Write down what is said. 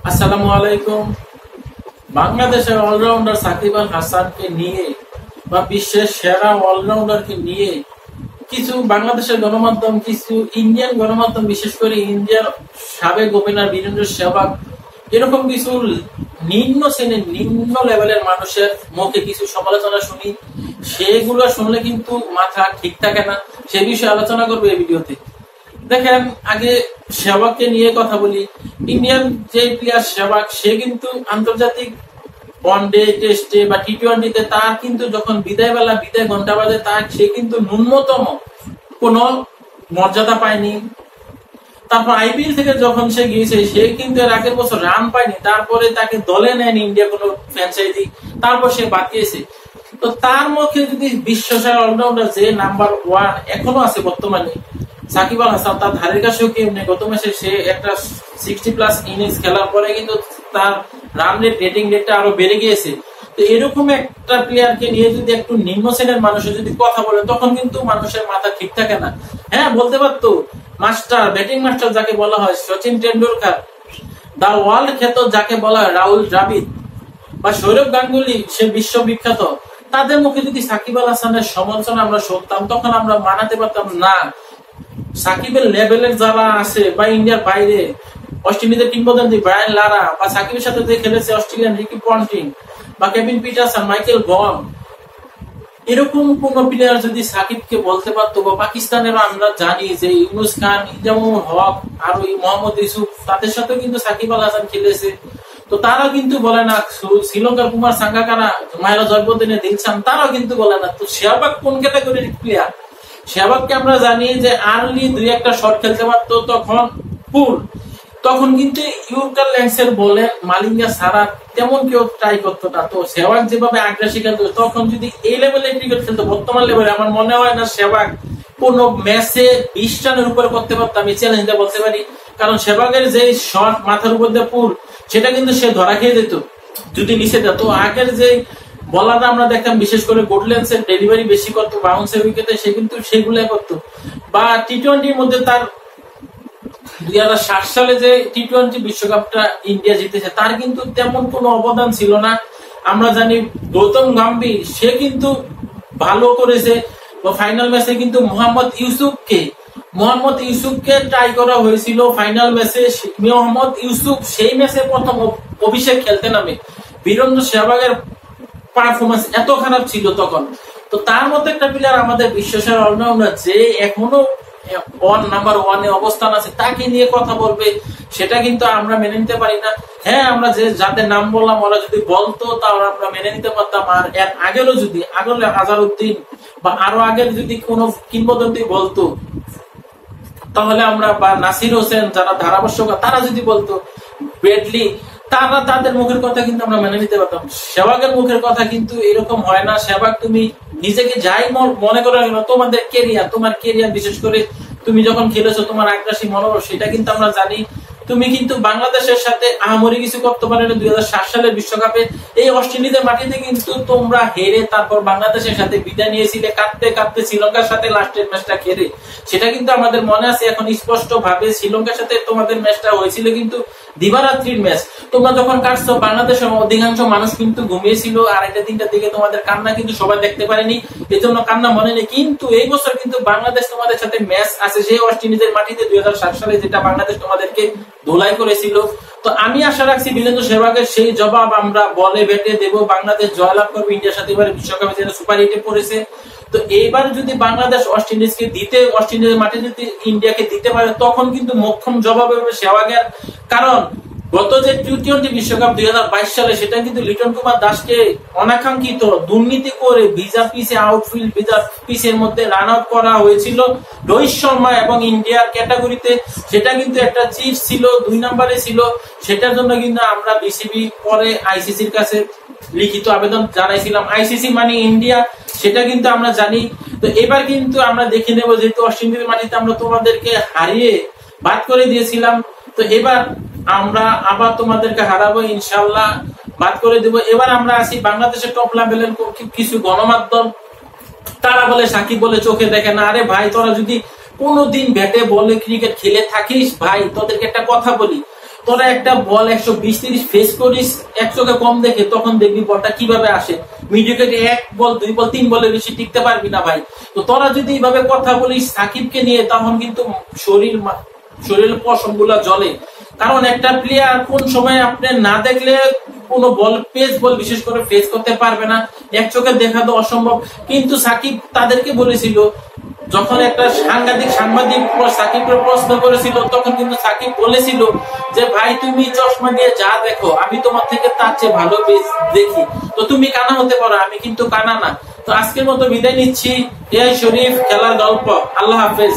আসসালামু আলাইকুম। বাংলাদেশের অলরাউন্ডার সাকিব আল হাসানকে নিয়ে বা বিশ্বের সেরা অলরাউন্ডারকে নিয়ে কিছু বাংলাদেশের গণমাধ্যম, কিছু ইন্ডিয়ান গণমাধ্যম, বিশেষ করে ইন্ডিয়ার সাবেক ওপেনার বীরেন্দ্র সেহবাগ, এরকম কিছু নিম্ন শ্রেণীর নিম্ন লেভেলের মানুষের মুখে কিছু সমালোচনা শুনি। সেগুলো শুনলে কিন্তু মাথা ঠিক থাকে না। সে বিষয়ে আলোচনা করবো এই ভিডিওতে। দেখেন, আগে সেহবাগকে নিয়ে কথা বলি। ইন্ডিয়ান যে প্লেয়ার সেহবাগ, সে কিন্তু আন্তর্জাতিক ওয়ানডে, টেস্টে বা টি-20-তে তার কিন্তু যখন বিদায় বেলা, বিদায় ঘন্টা বাজে, তার সে কিন্তু ন্যূনতম কোনো মর্যাদা পায়নি। তারপর আইপিএল থেকে যখন সে গিয়েছে, সে কিন্তু এর আগের বছর রান পায়নি। তারপরে তাকে দলে নেয়নি ইন্ডিয়া কোনো ফ্র্যাঞ্চাইজি, তারপর সে বাতিয়েছে। তো তার মুখে যদি বিশ্বসেরা অলরাউন্ডার যে নাম্বার 1 এখনো আছে বর্তমানে, সাকিব আল হাসান, তার ধারের কাছেও কেউ নেই। গত ম্যাচে সে একটা 60+ ইনিংস খেলার পরে কিন্তু তার রান রেট, রেটিং রেটটা আরো বেড়ে গিয়েছে। তো এরকম একটা প্লেয়ারকে নিয়ে যদি একটু নিম্ন শ্রেণীর মানুষের যদি কথা বলে, তখন কিন্তু মানুষের মাথা ঠিক থাকে না। হ্যাঁ, বলতে পারতো মাস্টার, ব্যাটিং মাস্টার যাকে বলা হয় সচিন টেন্ডুলকার, দা ওয়ার্ল্ড খ্যাত যাকে বলা হয় রাহুল দ্রাবিড়, বা সৌরভ গাঙ্গুলি, সে বিশ্ববিখ্যাত, তাদের মুখে যদি সাকিব আল হাসানের সমালোচনা আমরা শুনতাম, তখন আমরা মানাতে পারতাম না। সাকিবের লেভেলের যারা আছে বা ইন্ডিয়ার বাইরে, অস্ট্রেলিয়ার কিংবদন্তি ব্রায়ান লারা, বা সাকিবের সাথে যে খেলেছে অস্ট্রেলিয়ান রিকি পন্টিং বা কেভিন পিটারসন, মাইকেল ভন, এরকম কোন প্লেয়ার যদি সাকিবকে বলতে পারতো, বা পাকিস্তানেরও আমরা জানি যে ইউনুস খান, ইজামুল হক আর ওই মোহাম্মদ ইউসুফ, তাদের সাথে কিন্তু সাকিব আল হাসান খেলেছে, তো তারা কিন্তু বলে না। শ্রীলঙ্কার কুমার সাঙ্গাকারা, মাহেলা জয়বর্ধনে দিলশান, তারাও কিন্তু বলে না। তো সেহবাগ কোন ক্যাটাগরির প্লেয়ার? সেহবাগকে আমরা জানি যে আর্লি 2-1 শট খেলতে পারতো, তখন ফুল, তখন কিন্তু ইউকার ল্যান্সের বলে মালিঙ্গা ছাড়া তেমন কেউ ট্রাই করতো না। তো সেহবাগ যেভাবে আগ্রাসী খেলতো, তখন যদি এই লেভেলে ক্রিকেট খেলতো বর্তমান লেভেলে, আমার মনে হয় না সেহবাগ কোন ম্যাচে 20 রানের উপরে করতে পারতো। আমি চ্যালেঞ্জ বলতে পারি, কারণ সেহবাগের যে শট মাথার উপর দিয়ে পুল, সেটা কিন্তু সে ধরা খেয়ে যেত যদি নিচে যেত। আগের যে বলাররা আমরা দেখতাম, বিশেষ করে গোডল্যান্ডসের ডেলিভারি বেশি করতো, বাউন্সের উইকেটে, সে কিন্তু সেগুলাই করতো। বা টি-20-র মধ্যে তার 2007 সালে যে টি-20 বিশ্বকাপটা ইন্ডিয়া জিতেছে, তার কিন্তু তেমন কোনো অবদান ছিল না। আমরা জানি গৌতম গম্ভীর, সে কিন্তু ভালো করেছে। ফাইনাল ম্যাচে কিন্তু মোহাম্মদ ইউসুফকে ট্রাই করা হয়েছিল ফাইনাল ম্যাচে। মোহাম্মদ ইউসুফ সেই ম্যাচে প্রথম অভিষেক খেলতে নামে। বীরেন্দ্র সেহবাগের পারফরমেন্স এত খারাপ ছিল তখন। তো তার মতো একটা প্লেয়ার আমাদের বিশ্বসেরা অলরাউন্ডার, যে এখনো নাম্বার 1 এ অবস্থান আছে, তাকে নিয়ে কথা বলবে, সেটা কিন্তু আমরা মেনে নিতে পারি না। হ্যাঁ, আমরা যে যাদের নাম বললাম, ওরা যদি বলতো তাহলে আমরা মেনে নিতে পারতাম। আর এর আগেরও যদি আজহারউদ্দিন বা আরো আগের যদি কোনো কিংবদন্তি বলতো, তাহলে আমরা, বা নাসির হোসেন, যারা ধারাভাষ্যকার, তারা যদি বলতো, ব্রেডলি, তাদের মুখের কথা কিন্তু আমরা মেনে নিতে পারতাম। সেহবাগের মুখের কথা কিন্তু এরকম হয় না। সেহবাগ, তুমি নিজেকে যাই মনে করো না, তোমার কেরিয়ার, বিশেষ করে তুমি যখন খেলেছো, তোমার আগ্রাসী মনোভাব, সেটা কিন্তু আমরা জানি। তুমি কিন্তু বাংলাদেশের সাথে আহামরি কিছু করতে পারো না। 2007 সালের বিশ্বকাপে এই অস্ট্রেলিয়ার মাটিতে কিন্তু তোমরা হেরে তারপর বাংলাদেশের সাথে বিদায় নিয়েছিলে কাঁদতে কাঁদতে, শ্রীলঙ্কার সাথে লাস্টের ম্যাচটা খেলে। সেটা কিন্তু আমাদের মনে আছে এখন স্পষ্ট ভাবে। শ্রীলঙ্কার সাথে তোমাদের ম্যাচটা হয়েছিল কিন্তু দিবারাত্রির ম্যাচ। তোমরা যখন কাটছো, বাংলাদেশের অধিকাংশ মানুষ কিন্তু ঘুমিয়েছিল। 2:30-3টার দিকে তোমাদের কান্না কিন্তু সবাই দেখতে পারেনি, এই জন্য কান্না মনে নেই। কিন্তু এই বছর কিন্তু বাংলাদেশ তোমাদের সাথে ম্যাচ আছে, সেই অস্ট্রেলিয়ার মাটিতে 2007 সালে, যেটা বাংলাদেশ তোমাদেরকে ধোলাই করেছিল। তো আমি আশা রাখছি বীরেন্দ্র সেহবাগের সেই জবাব আমরা বলে ব্যাটে দেব। বাংলাদেশ জয়লাভ করবে ইন্ডিয়ার সাথে এবারে বিশ্বকাপে, যেটা সুপার 8-এ পড়েছে। তো এইবার যদি বাংলাদেশ অস্ট্রেলিয়ার মাঠে যদি ইন্ডিয়াকে দিতে পারে, তখন কিন্তু মোক্ষম জবাব হবে সেহবাগের। কারণ গত যে টি-20 বিশ্বকাপ 2022 সালে, সেটা কিন্তু লিটন কুমার দাসকে অনাকাঙ্ক্ষিত দুর্নীতি করে ভিজা পিচে, আউটফিল্ড ভিজা পিচের মধ্যে রান আউট করা হয়েছিল রোহিত শর্মা এবং ইন্ডিয়ার ক্যাটাগরিতে। সেটা কিন্তু একটা চিট ছিল, 2 নম্বরে ছিল। সেটার জন্য কিন্তু আমরা বিসিবি পরে আইসিসির কাছে লিখিত আবেদন জানাইছিলাম। আইসিসি মানে ইন্ডিয়া, সেটা কিন্তু আমরা জানি। তো এবার কিন্তু আমরা দেখে নেব, যেহেতু অস্ট্রেলিয়ার মাটিতে আমরা তোমাদেরকে হারিয়ে বাদ করে দিয়েছিলাম, তো এবার আমরা আবার তোমাদেরকে হারাবো ইনশাল্লাহ, বাদ করে দেব। এবার আমরা আসি বাংলাদেশের টপ লেভেলের কিছু গণমাধ্যম। তারা বলে সাকিব বলে চোখে দেখে না। আরে ভাই, তোরা যদি কোনোদিন ব্যাটে বলে ক্রিকেট খেলে থাকিস, ভাই তোদেরকে একটা কথা বলি, তোরা একটা বল 120-30 ফেস করিস এক চোখে কম দেখে, তখন দেখবি বলটা কিভাবে আসে। মিডিয়াকে 1 বল 2 বল 3 বলের বেশি টিকতে পারবি না ভাই। তো তোরা যদি এইভাবে কথা বলিস সাকিবকে নিয়ে, তখন কিন্তু শরীরের পশম গুলা জ্বলে। কারণ একটা প্লেয়ার কোন সময় আপনি না দেখলে কোনো বল পেস বল বিশেষ করে ফেস করতে পারবে না, এক চোখে দেখা তো অসম্ভব। কিন্তু সাকিব তাদেরকে বলেছিল, যখন একটা সাংবাদিক সাকিবকে প্রশ্ন করেছিল, তখন কিন্তু সাকিব বলেছিল যে ভাই তুমি চশমা দিয়ে যা দেখো, আমি তোমার থেকে তার চেয়ে ভালো দেখি, তো তুমি কানা হতে পারো, আমি কিন্তু কানা না। তো আজকের মতো বিদায় নিচ্ছি। এআই শরীফ খেলার গল্প। আল্লাহ হাফেজ।